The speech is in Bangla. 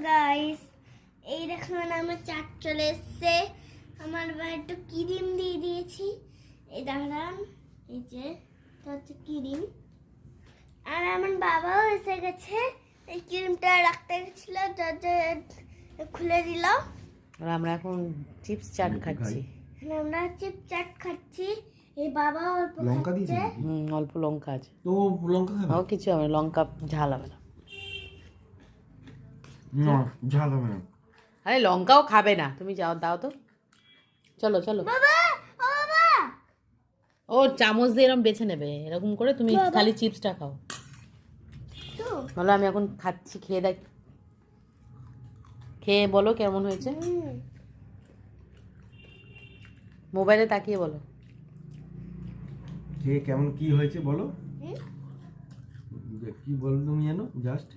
গাইস, এই দেখুন আমার চাট চলে এসছে। আমার এবার একটু ক্রিম দিয়ে দিয়েছি। এই দাঁড়ান, এই যে এটা হচ্ছে ক্রিম। আর আমার বাবাও এসে গেছে। এই ক্রিমটা রাখতে গেছিল, খুলে দিল। আর আমরা এখন চিপস চাট খাচ্ছি। আমরা চিপস চাট খাচ্ছি। এই বাবা অল্প লঙ্কা খাচ্ছে। দিয়েছে অল্প লঙ্কা আছে। তো লঙ্কা খাবে ও কিছু হবে না, লঙ্কা ঝাল হবে না। না ঝাল হবে না। আরে লঙ্কাও খাবে না, তুমি যাও, দাও তো। চলো চলো, বাবা, ও বাবা, ও চামচ দিয়ে এরকম বেছে নেবে, এরকম করে তুমি বাবা। খালি চিপসটা খাও। তো বলো আমি এখন খাচ্ছি, খেয়ে দেখ, খেয়ে বলো কেমন হয়েছে। মোবাইলে তাকিয়ে বলো। খেয়ে কেমন কি হয়েছে বলো। কি বলো তুমি জানো জাস্ট